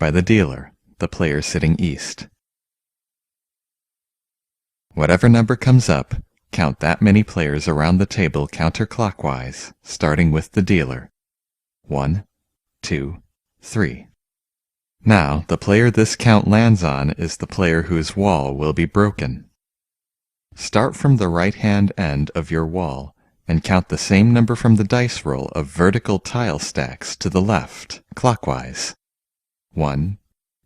by the dealer, the player sitting east. Whatever number comes up, count that many players around the table counterclockwise, starting with the dealer. 1, 2, 3. Now, the player this count lands on is the player whose wall will be broken. Start from the right-hand end of your wall and count the same number from the dice roll of vertical tile stacks to the left, clockwise. 1,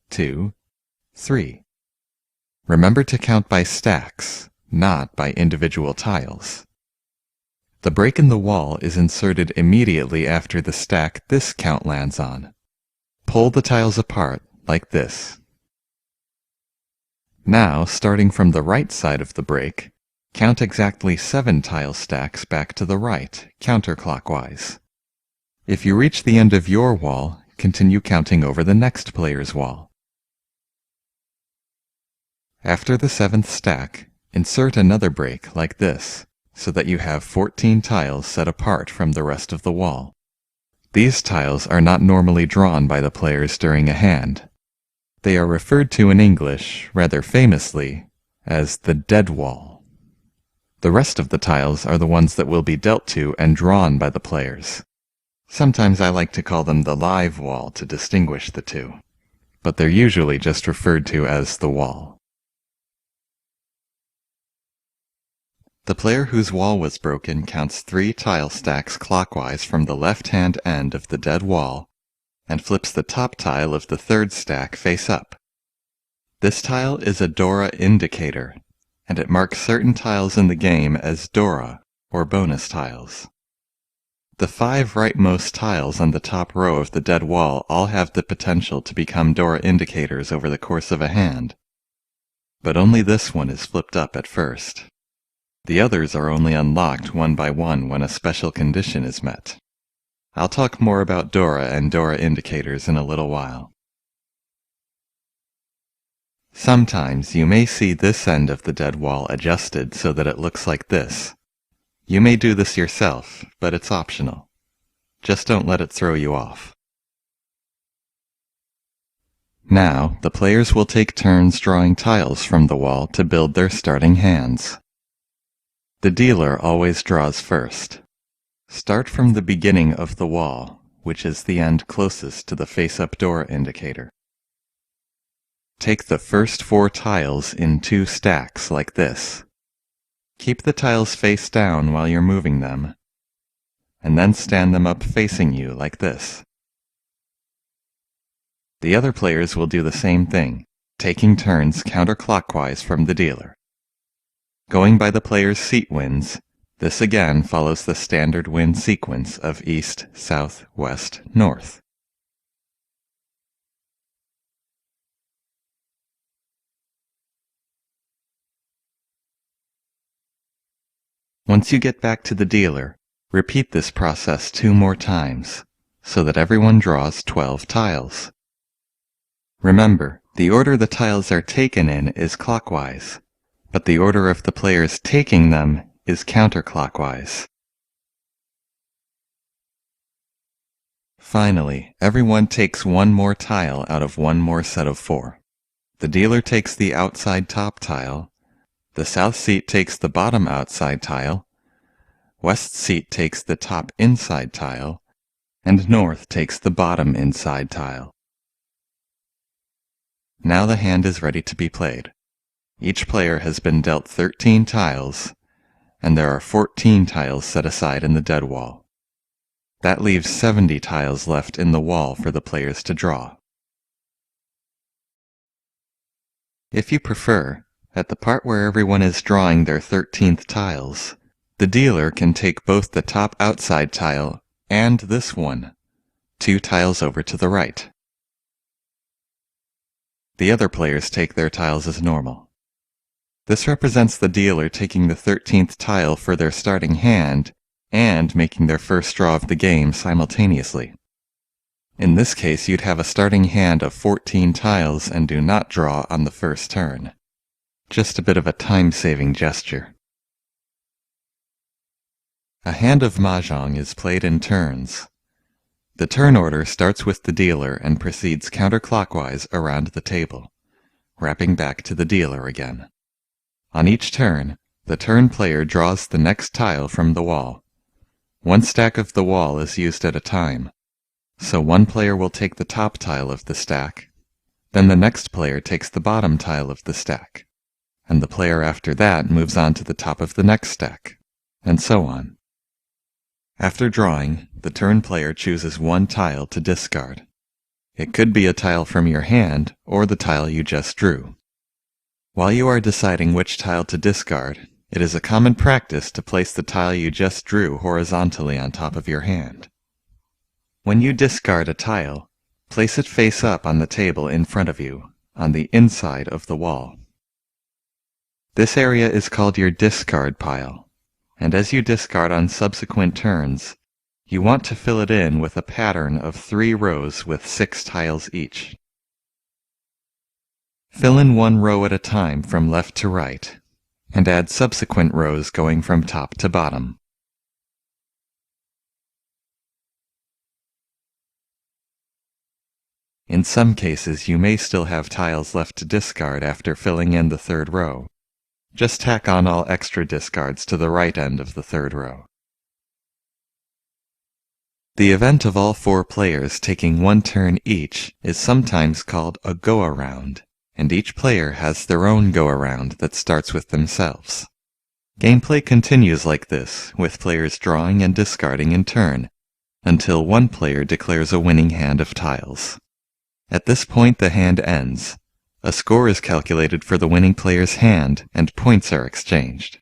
2, 3. Remember to count by stacks, not by individual tiles. The break in the wall is inserted immediately after the stack this count lands on. Pull the tiles apart like this. Now, starting from the right side of the break, count exactly 7 tile stacks back to the right, counterclockwise. If you reach the end of your wall, continue counting over the next player's wall. After the 7th stack, insert another break like this, so that you have 14 tiles set apart from the rest of the wall. These tiles are not normally drawn by the players during a hand. They are referred to in English, rather famously, as the dead wall. The rest of the tiles are the ones that will be dealt to and drawn by the players. Sometimes I like to call them the live wall to distinguish the two, but they're usually just referred to as the wall. The player whose wall was broken counts 3 tile stacks clockwise from the left-hand end of the dead wall and flips the top tile of the 3rd stack face up. This tile is a Dora indicator, and it marks certain tiles in the game as Dora, or bonus tiles. The 5 rightmost tiles on the top row of the dead wall all have the potential to become Dora indicators over the course of a hand, but only this one is flipped up at first. The others are only unlocked one by one when a special condition is met. I'll talk more about Dora and Dora indicators in a little while. Sometimes you may see this end of the dead wall adjusted so that it looks like this. You may do this yourself, but it's optional. Just don't let it throw you off. Now, the players will take turns drawing tiles from the wall to build their starting hands. The dealer always draws first. Start from the beginning of the wall, which is the end closest to the face-up Dora indicator. Take the first 4 tiles in 2 stacks like this. Keep the tiles face down while you're moving them, and then stand them up facing you like this. The other players will do the same thing, taking turns counterclockwise from the dealer. Going by the player's seat wins, this again follows the standard win sequence of east, south, west, north. Once you get back to the dealer, repeat this process 2 more times, so that everyone draws 12 tiles. Remember, the order the tiles are taken in is clockwise, but the order of the players taking them is counterclockwise. Finally, everyone takes 1 more tile out of 1 more set of 4. The dealer takes the outside top tile, the south seat takes the bottom outside tile, west seat takes the top inside tile, and north takes the bottom inside tile. Now the hand is ready to be played. Each player has been dealt 13 tiles, and there are 14 tiles set aside in the dead wall. That leaves 70 tiles left in the wall for the players to draw. If you prefer, at the part where everyone is drawing their 13th tiles, the dealer can take both the top outside tile and this one, 2 tiles over to the right. The other players take their tiles as normal. This represents the dealer taking the 13th tile for their starting hand and making their first draw of the game simultaneously. In this case, you'd have a starting hand of 14 tiles and do not draw on the first turn. Just a bit of a time-saving gesture. A hand of Mahjong is played in turns. The turn order starts with the dealer and proceeds counterclockwise around the table, wrapping back to the dealer again. On each turn, the turn player draws the next tile from the wall. One stack of the wall is used at a time, so one player will take the top tile of the stack, then the next player takes the bottom tile of the stack, and the player after that moves on to the top of the next stack, and so on. After drawing, the turn player chooses one tile to discard. It could be a tile from your hand or the tile you just drew. While you are deciding which tile to discard, it is a common practice to place the tile you just drew horizontally on top of your hand. When you discard a tile, place it face up on the table in front of you, on the inside of the wall. This area is called your discard pile, and as you discard on subsequent turns, you want to fill it in with a pattern of 3 rows with 6 tiles each. Fill in one row at a time from left to right, and add subsequent rows going from top to bottom. In some cases, you may still have tiles left to discard after filling in the 3rd row. Just tack on all extra discards to the right end of the 3rd row. The event of all 4 players taking one turn each is sometimes called a go-around, and each player has their own go-around that starts with themselves. Gameplay continues like this, with players drawing and discarding in turn, until one player declares a winning hand of tiles. At this point the hand ends. A score is calculated for the winning player's hand, and points are exchanged.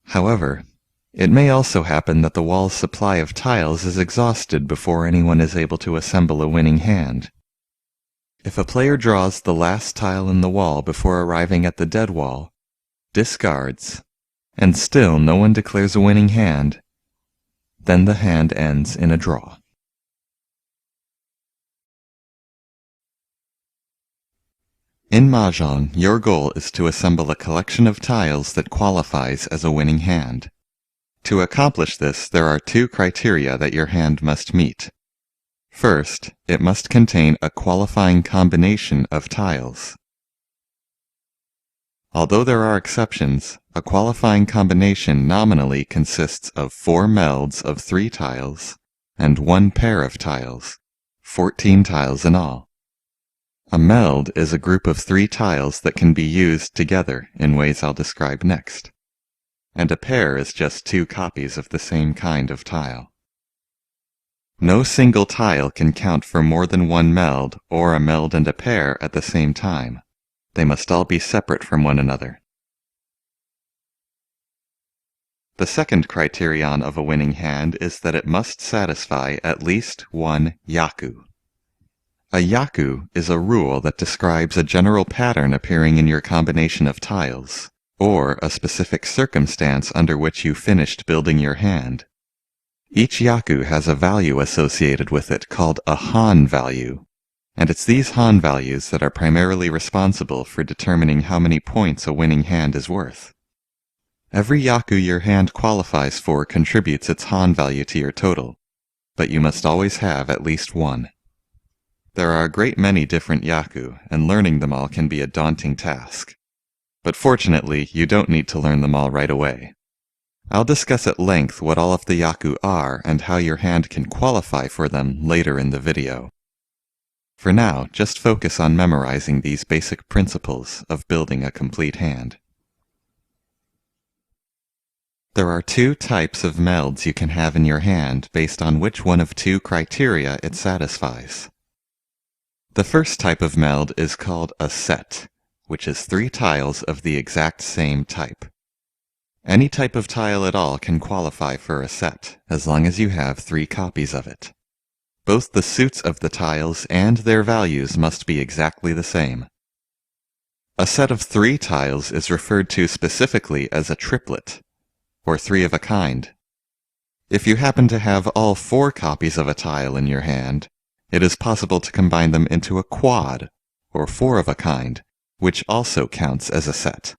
However, it may also happen that the wall's supply of tiles is exhausted before anyone is able to assemble a winning hand. If a player draws the last tile in the wall before arriving at the dead wall, discards, and still no one declares a winning hand, then the hand ends in a draw. In Mahjong, your goal is to assemble a collection of tiles that qualifies as a winning hand. To accomplish this, there are 2 criteria that your hand must meet. First, it must contain a qualifying combination of tiles. Although there are exceptions, a qualifying combination nominally consists of 4 melds of 3 tiles and 1 pair of tiles, 14 tiles in all. A meld is a group of 3 tiles that can be used together in ways I'll describe next, and a pair is just 2 copies of the same kind of tile. No single tile can count for more than 1 meld or a meld and a pair at the same time. They must all be separate from one another. The second criterion of a winning hand is that it must satisfy at least 1 yaku. A yaku is a rule that describes a general pattern appearing in your combination of tiles, or a specific circumstance under which you finished building your hand. Each yaku has a value associated with it called a han value, and it's these han values that are primarily responsible for determining how many points a winning hand is worth. Every yaku your hand qualifies for contributes its han value to your total, but you must always have at least 1. There are a great many different yaku, and learning them all can be a daunting task. But fortunately, you don't need to learn them all right away. I'll discuss at length what all of the yaku are and how your hand can qualify for them later in the video. For now, just focus on memorizing these basic principles of building a complete hand. There are 2 types of melds you can have in your hand based on which one of 2 criteria it satisfies. The first type of meld is called a set, which is 3 tiles of the exact same type. Any type of tile at all can qualify for a set, as long as you have 3 copies of it. Both the suits of the tiles and their values must be exactly the same. A set of 3 tiles is referred to specifically as a triplet, or 3 of a kind. If you happen to have all 4 copies of a tile in your hand, it is possible to combine them into a quad, or 4 of a kind, which also counts as a set.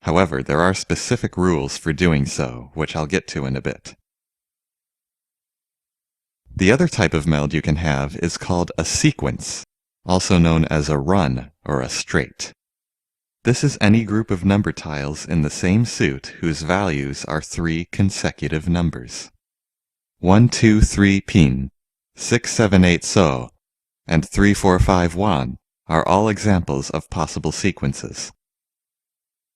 However, there are specific rules for doing so, which I'll get to in a bit. The other type of meld you can have is called a sequence, also known as a run or a straight. This is any group of number tiles in the same suit whose values are 3 consecutive numbers. 1, 2, 3 pin, 6, 7, 8 so, and 3, 4, 5 wan are all examples of possible sequences.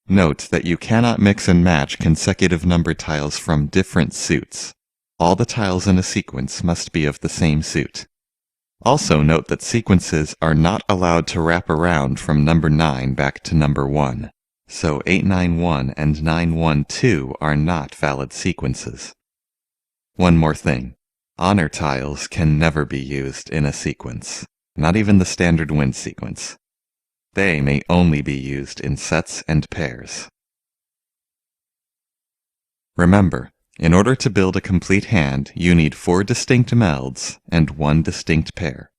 Note that you cannot mix and match consecutive number tiles from different suits. All the tiles in a sequence must be of the same suit. Also note that sequences are not allowed to wrap around from number 9 back to number 1, so 891 and 912 are not valid sequences. One more thing. Honor tiles can never be used in a sequence, not even the standard win sequence. They may only be used in sets and pairs. Remember, in order to build a complete hand, you need 4 distinct melds and 1 distinct pair.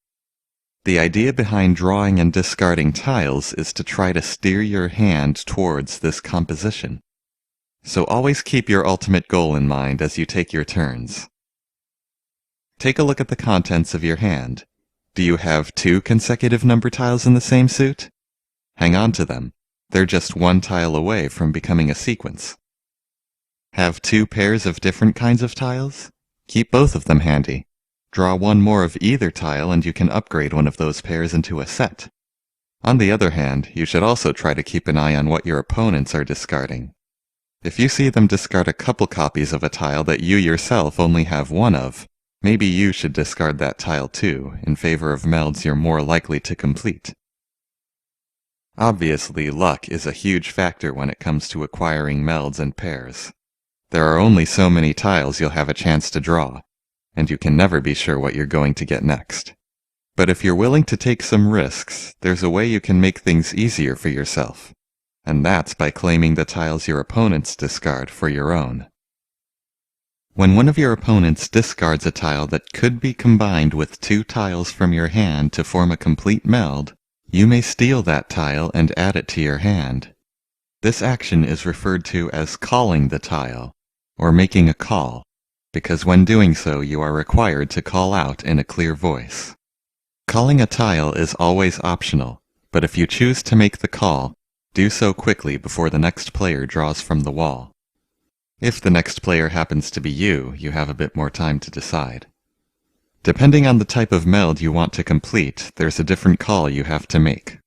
The idea behind drawing and discarding tiles is to try to steer your hand towards this composition. So always keep your ultimate goal in mind as you take your turns. Take a look at the contents of your hand. Do you have 2 consecutive number tiles in the same suit? Hang on to them. They're just 1 tile away from becoming a sequence. Have 2 pairs of different kinds of tiles? Keep both of them handy. Draw 1 more of either tile and you can upgrade one of those pairs into a set. On the other hand, you should also try to keep an eye on what your opponents are discarding. If you see them discard a couple copies of a tile that you yourself only have 1 of, maybe you should discard that tile too, in favor of melds you're more likely to complete. Obviously, luck is a huge factor when it comes to acquiring melds and pairs. There are only so many tiles you'll have a chance to draw, and you can never be sure what you're going to get next. But if you're willing to take some risks, there's a way you can make things easier for yourself, and that's by claiming the tiles your opponents discard for your own. When one of your opponents discards a tile that could be combined with 2 tiles from your hand to form a complete meld, you may steal that tile and add it to your hand. This action is referred to as calling the tile, or making a call, because when doing so you are required to call out in a clear voice. Calling a tile is always optional, but if you choose to make the call, do so quickly before the next player draws from the wall. If the next player happens to be you have a bit more time to decide. Depending on the type of meld you want to complete, there's a different call you have to make.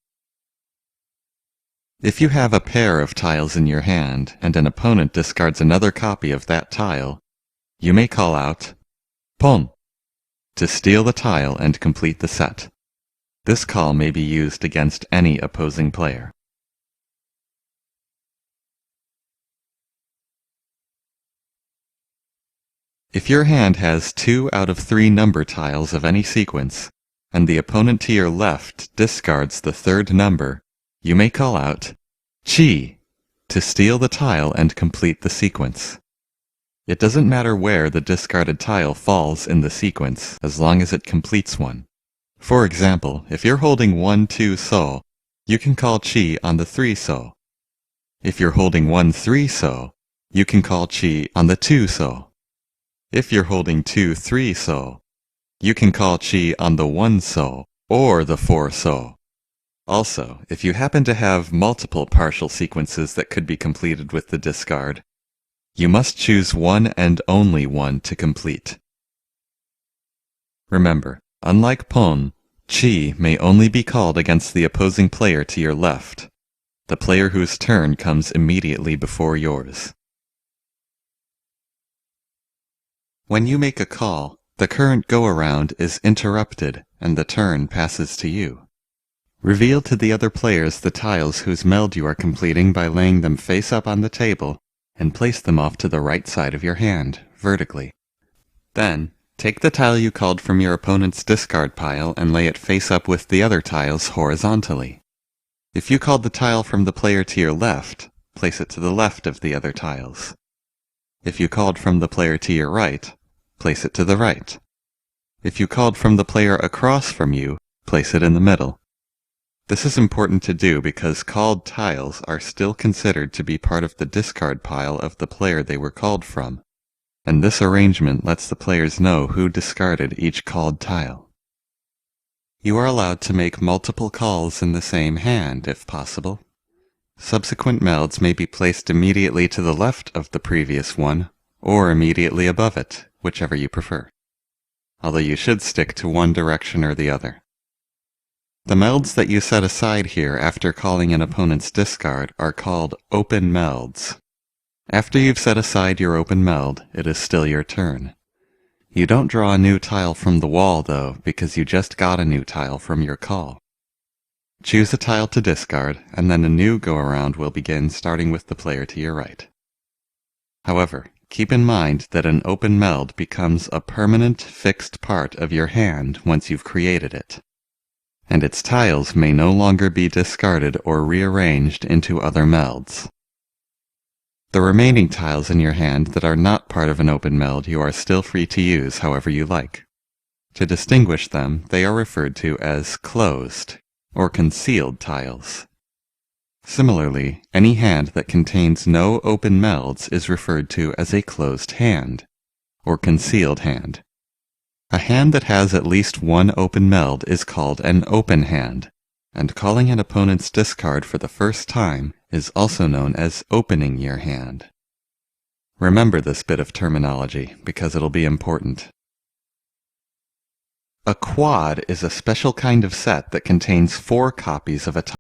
If you have a pair of tiles in your hand, and an opponent discards another copy of that tile, you may call out, Pon, to steal the tile and complete the set. This call may be used against any opposing player. If your hand has 2 out of 3 number tiles of any sequence, and the opponent to your left discards the 3rd number, you may call out, Chi, to steal the tile and complete the sequence. It doesn't matter where the discarded tile falls in the sequence, as long as it completes one. For example, if you're holding 1, 2 so, you can call Chi on the 3 so. If you're holding 1, 3 so, you can call Chi on the 2 so. If you're holding 2, 3 so, you can call Chi on the 1 so, or the 4 so. Also, if you happen to have multiple partial sequences that could be completed with the discard, you must choose one and only one to complete. Remember, unlike Pon, Chi may only be called against the opposing player to your left, the player whose turn comes immediately before yours. When you make a call, the current go-around is interrupted and the turn passes to you. Reveal to the other players the tiles whose meld you are completing by laying them face up on the table and place them off to the right side of your hand, vertically. Then, take the tile you called from your opponent's discard pile and lay it face up with the other tiles horizontally. If you called the tile from the player to your left, place it to the left of the other tiles. If you called from the player to your right, place it to the right. If you called from the player across from you, place it in the middle. This is important to do because called tiles are still considered to be part of the discard pile of the player they were called from, and this arrangement lets the players know who discarded each called tile. You are allowed to make multiple calls in the same hand, if possible. Subsequent melds may be placed immediately to the left of the previous one, or immediately above it, whichever you prefer, although you should stick to one direction or the other. The melds that you set aside here after calling an opponent's discard are called open melds. After you've set aside your open meld, it is still your turn. You don't draw a new tile from the wall, though, because you just got a new tile from your call. Choose a tile to discard, and then a new go-around will begin starting with the player to your right. However, keep in mind that an open meld becomes a permanent, fixed part of your hand once you've created it, and its tiles may no longer be discarded or rearranged into other melds. The remaining tiles in your hand that are not part of an open meld you are still free to use however you like. To distinguish them, they are referred to as closed or concealed tiles. Similarly, any hand that contains no open melds is referred to as a closed hand or concealed hand. A hand that has at least one open meld is called an open hand, and calling an opponent's discard for the first time is also known as opening your hand. Remember this bit of terminology because it'll be important. A quad is a special kind of set that contains 4 copies of a tile.